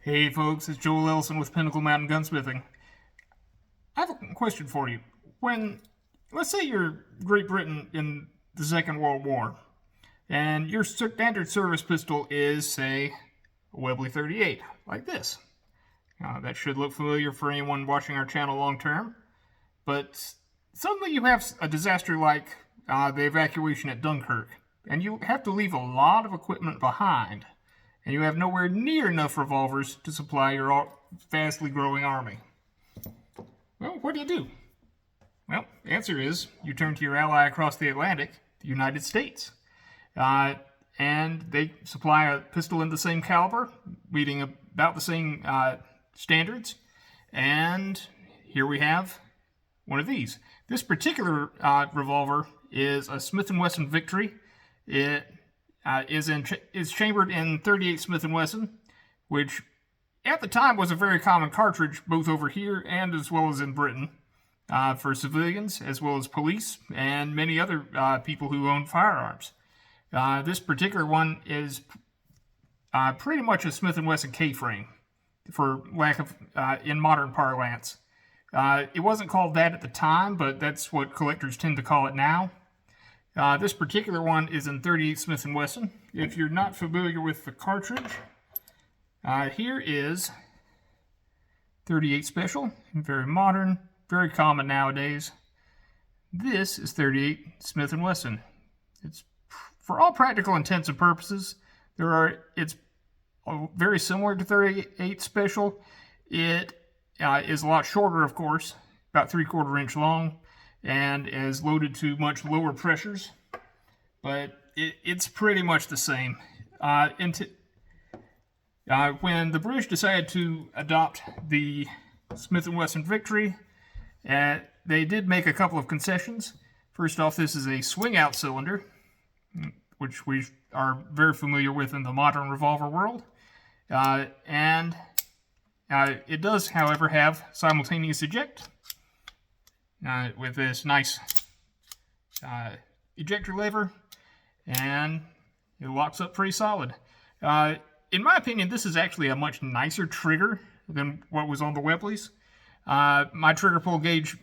Hey folks, it's Joel Ellison with Pinnacle Gunsmithing. I have a question for you. Let's say you're Great Britain in the Second World War, and your standard service pistol is, say, a Webley 38, like this. That should look familiar for anyone watching our channel long term, but suddenly you have a disaster like the evacuation at Dunkirk, and you have to leave a lot of equipment behind, and you have nowhere near enough revolvers to supply your fastly growing army. Well, what do? Well, the answer is you turn to your ally across the Atlantic, the United States. And they supply a pistol in the same caliber, meeting about the same standards. And here we have one of these. This particular revolver is a Smith & Wesson Victory. It is chambered in .38 Smith & Wesson, which at the time was a very common cartridge, both over here and as well as in Britain, for civilians as well as police and many other people who own firearms. This particular one is pretty much a Smith & Wesson K-frame, for lack of in modern parlance. It wasn't called that at the time, but that's what collectors tend to call it now. This particular one is in .38 Smith & Wesson. If you're not familiar with the cartridge, here is .38 Special, very modern, very common nowadays. This is .38 Smith & Wesson. It's, for all practical intents and purposes, it's very similar to .38 Special. It is a lot shorter, of course, about 3/4 inch long, and is loaded to much lower pressures, but it's pretty much the same. When the British decided to adopt the Smith & Wesson Victory, they did make a couple of concessions. First off, this is a swing-out cylinder, which we are very familiar with in the modern revolver world. And it does, however, have simultaneous eject, with this nice ejector lever, and it locks up pretty solid. In my opinion, this is actually a much nicer trigger than what was on the Webleys. My trigger pull gauge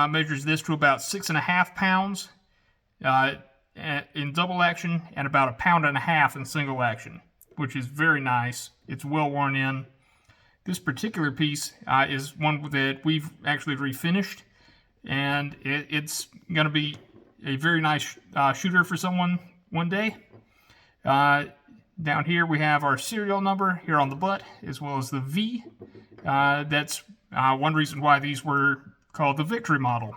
measures this to about 6.5 pounds in double action, and about 1.5 pounds in single action, which is very nice. It's well worn in. This particular piece is one that we've actually refinished, and it's going to be a very nice shooter for someone one day. Down here we have our serial number here on the butt, as well as the V. That's one reason why these were called the Victory model.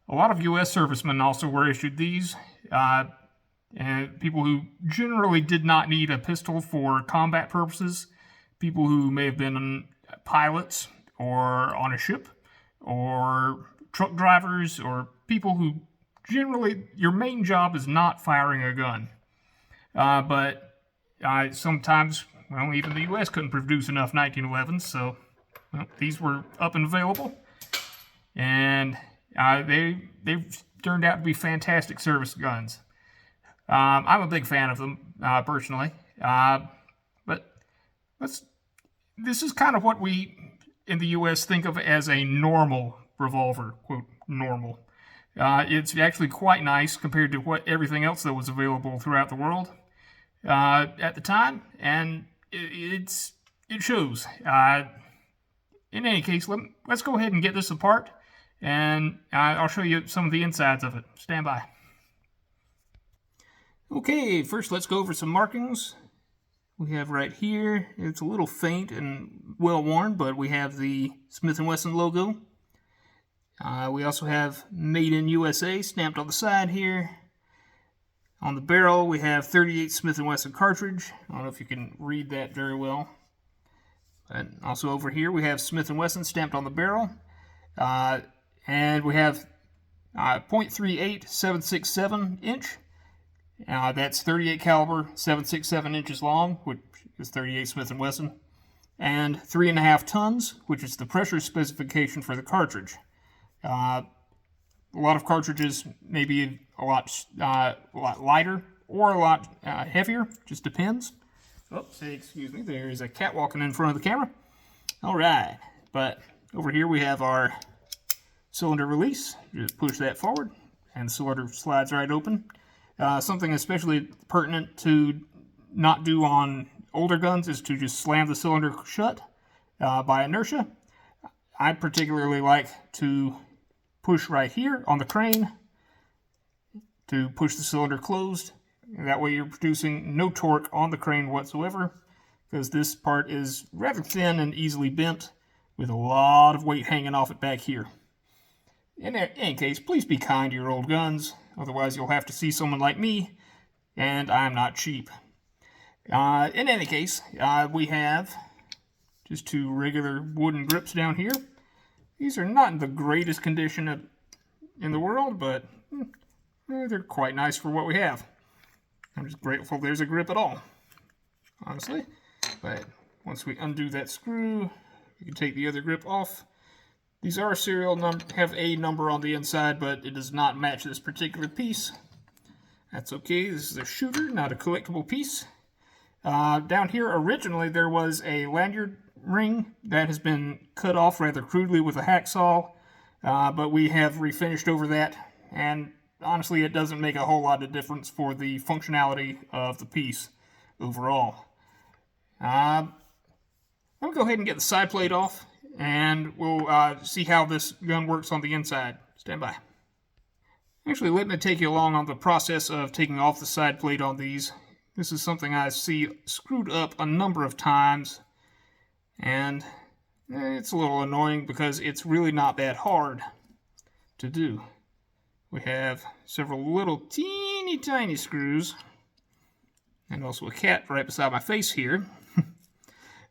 A lot of U.S. servicemen also were issued these, and people who generally did not need a pistol for combat purposes, people who may have been pilots or on a ship, or truck drivers, or people who generally, your main job is not firing a gun. But sometimes, well, even the U.S. couldn't produce enough 1911s, so these were up and available. And they've turned out to be fantastic service guns. I'm a big fan of them, personally. But this is kind of what we, in the U.S., think of as a normal revolver, quote, normal. It's actually quite nice compared to everything else that was available throughout the world at the time, and it shows. In any case, let's go ahead and get this apart, and I'll show you some of the insides of it. Stand by. Okay, first let's go over some markings. We have right here, it's a little faint and well worn, but we have the Smith & Wesson logo. We also have Made in USA stamped on the side here. On the barrel, we have .38 Smith & Wesson cartridge. I don't know if you can read that very well. And also over here, we have Smith & Wesson stamped on the barrel. And we have .38 7.67 inch. That's .38 caliber, 7.67 inches long, which is .38 Smith & Wesson. And 3.5 tons, which is the pressure specification for the cartridge. A lot of cartridges may be a lot lighter or a lot heavier, just depends. Oh, excuse me, there is a cat walking in front of the camera. All right, but over here we have our cylinder release. Just push that forward and the cylinder slides right open. Something especially pertinent to not do on older guns is to just slam the cylinder shut by inertia. I particularly like to push right here on the crane to push the cylinder closed. That way you're producing no torque on the crane whatsoever, because this part is rather thin and easily bent with a lot of weight hanging off it back here. In any case, please be kind to your old guns, otherwise you'll have to see someone like me, and I'm not cheap. In any case, we have just two regular wooden grips down here. These are not in the greatest condition in the world, but they're quite nice for what we have. I'm just grateful there's a grip at all, honestly. But once we undo that screw, we can take the other grip off. These are serial have a number on the inside, but it does not match this particular piece. That's okay. This is a shooter, not a collectible piece. Down here, originally, there was a lanyard ring that has been cut off rather crudely with a hacksaw, but we have refinished over that, and honestly, it doesn't make a whole lot of difference for the functionality of the piece overall. I'm going to go ahead and get the side plate off, and we'll see how this gun works on the inside. Stand by. Actually, let me take you along on the process of taking off the side plate on these. This is something I see screwed up a number of times, and it's a little annoying because it's really not that hard to do. We have several little teeny tiny screws, and also a cat right beside my face here.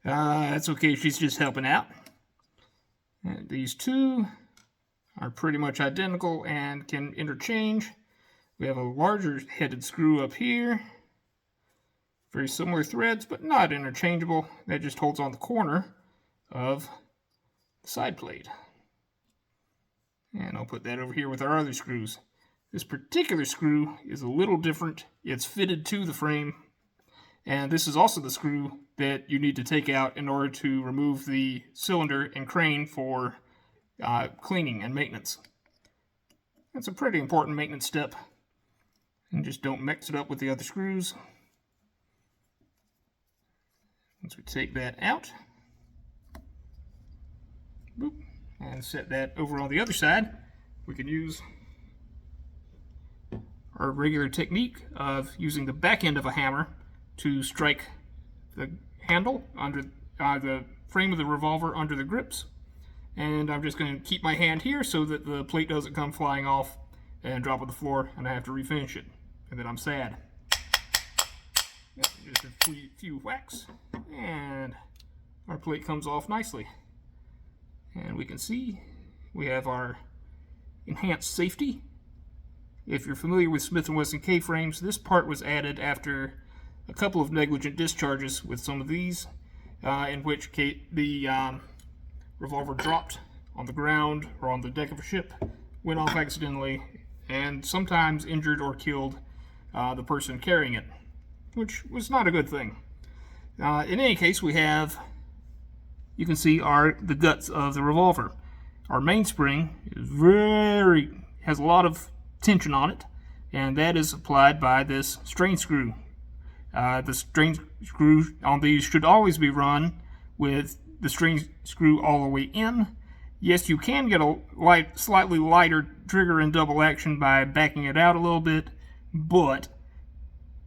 That's okay, she's just helping out. And these two are pretty much identical and can interchange. We have a larger headed screw up here. Very similar threads, but not interchangeable. That just holds on the corner of the side plate. And I'll put that over here with our other screws. This particular screw is a little different. It's fitted to the frame. And this is also the screw that you need to take out in order to remove the cylinder and crane for cleaning and maintenance. That's a pretty important maintenance step. And just don't mix it up with the other screws. Once we take that out, boop, and set that over on the other side, we can use our regular technique of using the back end of a hammer to strike the handle under the frame of the revolver under the grips. And I'm just going to keep my hand here so that the plate doesn't come flying off and drop on the floor and I have to refinish it. And then I'm sad. Yep, just a few whacks and our plate comes off nicely. And we can see we have our enhanced safety. If you're familiar with Smith & Wesson K-frames, this part was added after a couple of negligent discharges with some of these, in which case the revolver dropped on the ground or on the deck of a ship, went off accidentally, and sometimes injured or killed the person carrying it, which was not a good thing. In any case, we have, you can see, the guts of the revolver. Our mainspring is has a lot of tension on it, and that is applied by this strain screw. The strain screw on these should always be run with the strain screw all the way in. Yes, you can get a slightly lighter trigger in double action by backing it out a little bit, but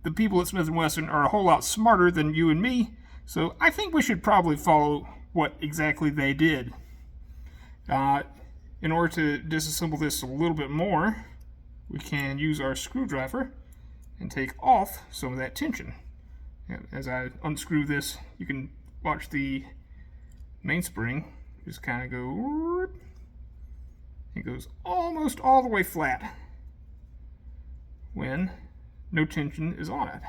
the people at Smith & Wesson are a whole lot smarter than you and me, so I think we should probably follow what exactly they did. In order to disassemble this a little bit more, we can use our screwdriver and take off some of that tension. And as I unscrew this, you can watch the mainspring just kind of go, it goes almost all the way flat when no tension is on it.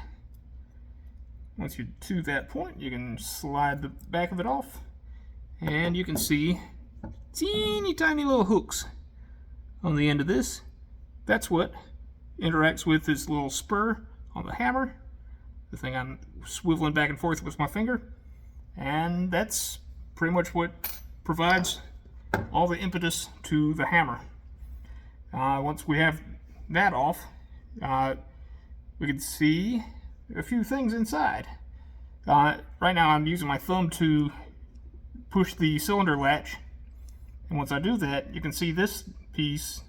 Once you're to that point, you can slide the back of it off, and you can see teeny tiny little hooks on the end of this. That's what interacts with this little spur on the hammer, the thing I'm swiveling back and forth with my finger, and that's pretty much what provides all the impetus to the hammer. Once we have that off, we can see a few things inside. Right now I'm using my thumb to push the cylinder latch, and once I do that, you can see this piece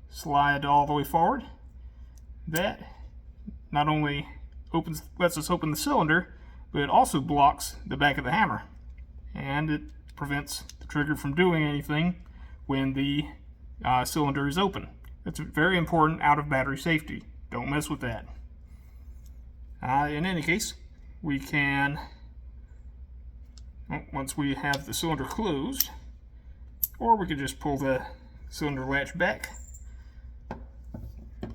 slide all the way forward. That not only lets us open the cylinder, but it also blocks the back of the hammer, and it prevents the trigger from doing anything when the cylinder is open. That's very important out of battery safety. Don't mess with that. In any case, we can, once we have the cylinder closed, or we could just pull the cylinder latch back,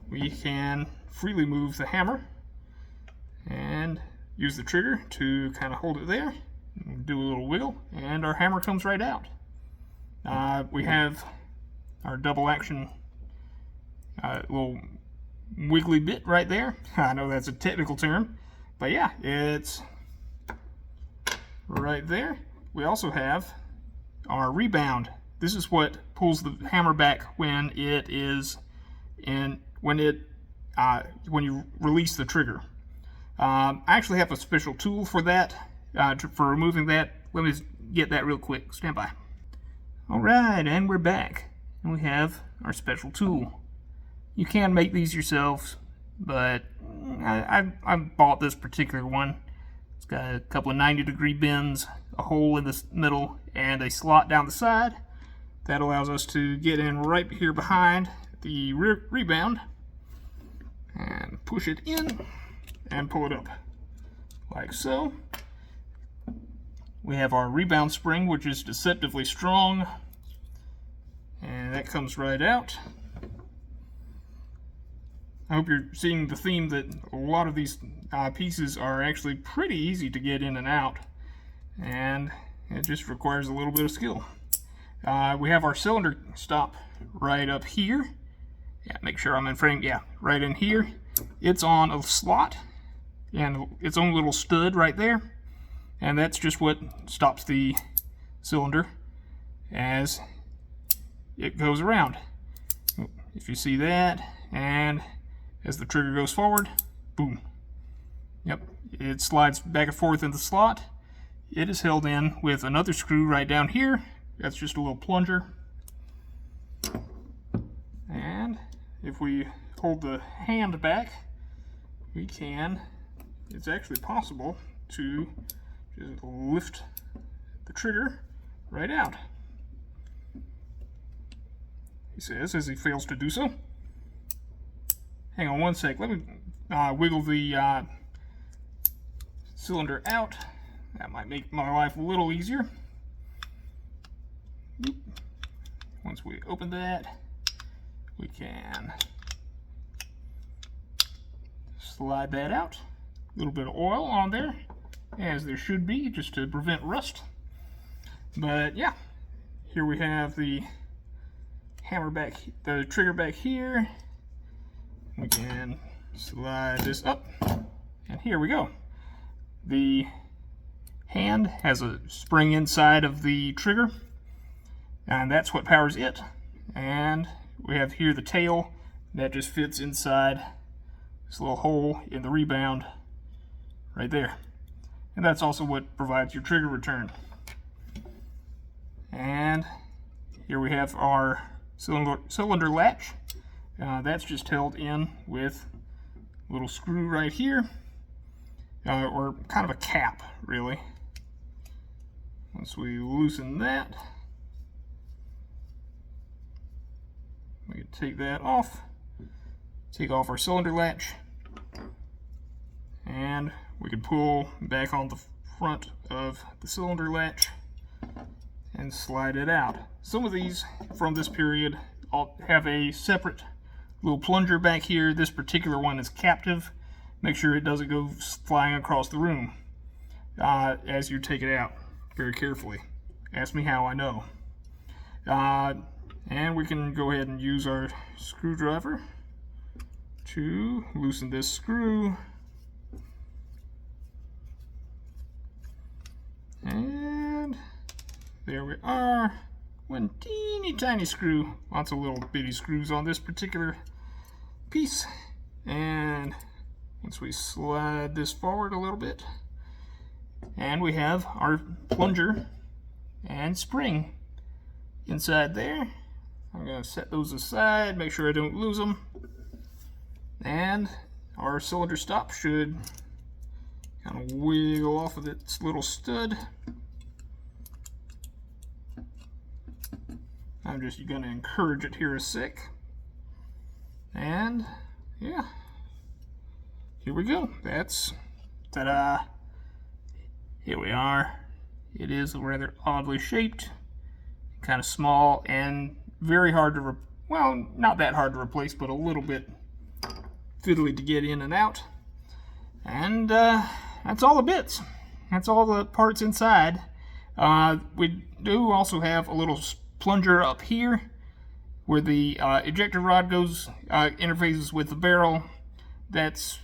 we can freely move the hammer and use the trigger to kind of hold it there, do a little wiggle, and our hammer comes right out. We have our double action little wiggly bit right there. I know that's a technical term, but yeah, it's right there. We also have our rebound. This is what pulls the hammer back when it is when you release the trigger. I actually have a special tool for that, for removing that. Let me get that real quick. Stand by. Alright, and we're back. And we have our special tool. You can make these yourselves, but I bought this particular one. It's got a couple of 90-degree bends, a hole in the middle, and a slot down the side. That allows us to get in right here behind the rebound and push it in and pull it up like so. We have our rebound spring, which is deceptively strong, and that comes right out. I hope you're seeing the theme that a lot of these pieces are actually pretty easy to get in and out, and it just requires a little bit of skill. We have our cylinder stop right up here. Yeah, make sure I'm in frame. Yeah, right in here. It's on a slot and its own little stud right there, and that's just what stops the cylinder as it goes around. If you see that, and as the trigger goes forward, boom. Yep, it slides back and forth in the slot. It is held in with another screw right down here. That's just a little plunger. And if we hold the hand back, we can, it's actually possible to just lift the trigger right out. He says as he fails to do so. Hang on one sec, let me wiggle the cylinder out. That might make my life a little easier. Boop. Once we open that, we can slide that out. A little bit of oil on there, as there should be, just to prevent rust. But yeah, here we have the hammer back, the trigger back here. We can slide this up, and here we go. The hand has a spring inside of the trigger, and that's what powers it. And we have here the tail that just fits inside this little hole in the rebound right there. And that's also what provides your trigger return. And here we have our cylinder latch. That's just held in with a little screw right here, or kind of a cap, really. Once we loosen that, we can take that off, take off our cylinder latch, and we can pull back on the front of the cylinder latch and slide it out. Some of these from this period have a separate little plunger back here. This particular one is captive. Make sure it doesn't go flying across the room as you take it out very carefully. Ask me how I know. And we can go ahead and use our screwdriver to loosen this screw. And There we are. One teeny tiny screw. Lots of little bitty screws on this particular piece. And once we slide this forward a little bit, and we have our plunger and spring inside there. I'm going to set those aside, make sure I don't lose them. And our cylinder stop should kind of wiggle off of its little stud. I'm just going to encourage it here a sec. And yeah, here we go. That's, ta-da! Here we are. It is rather oddly shaped, kind of small, and very hard to, well, not that hard to replace, but a little bit fiddly to get in and out. And that's all the bits. That's all the parts inside. We do also have a little plunger up here where the ejector rod goes, interfaces with the barrel. That's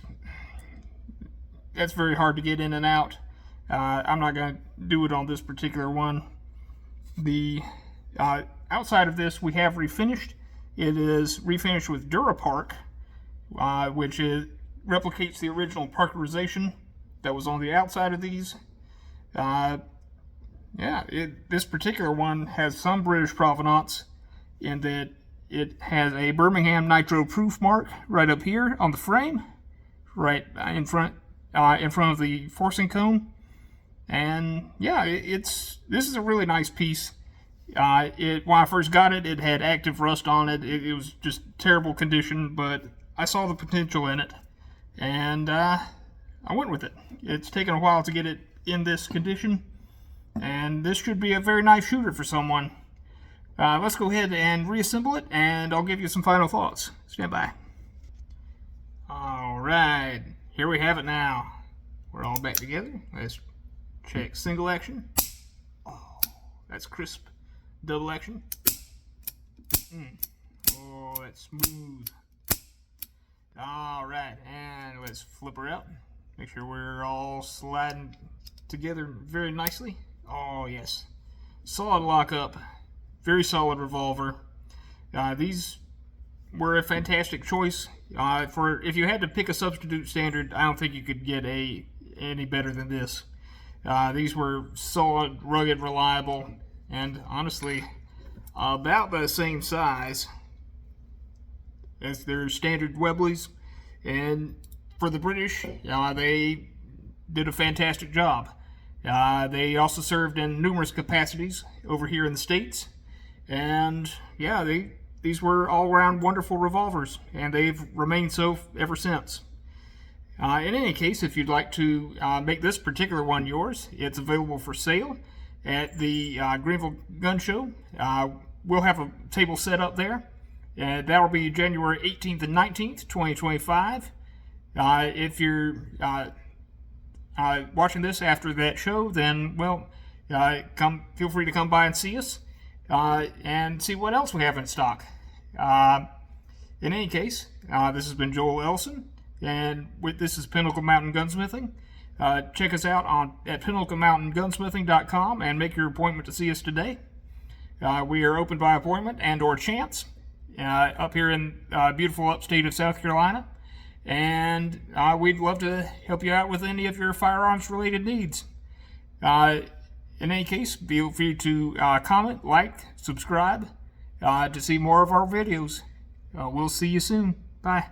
very hard to get in and out. I'm not going to do it on this particular one. The outside of this we have refinished. It is refinished with Durapark, which replicates the original parkerization that was on the outside of these. Yeah, this particular one has some British provenance in that it has a Birmingham Nitro Proof mark right up here on the frame, right in front of the forcing cone. And yeah, this is a really nice piece. When I first got it, it had active rust on it. It was just terrible condition, but I saw the potential in it, and I went with it. It's taken a while to get it in this condition, and this should be a very nice shooter for someone. Let's go ahead and reassemble it, and I'll give you some final thoughts. Stand by. Alright, here we have it now. We're all back together. Let's check single action. Oh, that's crisp. Double action. Oh, that's smooth. Alright, and let's flip her out. Make sure we're all sliding together very nicely. Oh, yes. Solid lockup. Very solid revolver. These were a fantastic choice. For if you had to pick a substitute standard, I don't think you could get any better than this. These were solid, rugged, reliable, and honestly, about the same size as their standard Webleys. And for the British, they did a fantastic job. They also served in numerous capacities over here in the States. And yeah, these were all-around wonderful revolvers, and they've remained so ever since. In any case, if you'd like to make this particular one yours, it's available for sale at the Greenville Gun Show. We'll have a table set up there. That will be January 18th and 19th, 2025. If you're watching this after that show, then, well, feel free to come by and see us and see what else we have in stock. In any case, this has been Joel Ellison, and this is Pinnacle Mountain Gunsmithing. Check us out at pinnaclemountaingunsmithing.com and make your appointment to see us today. We are open by appointment and or chance up here in beautiful upstate of South Carolina, and we'd love to help you out with any of your firearms related needs. In any case, feel free to comment, like, subscribe to see more of our videos. We'll see you soon. Bye.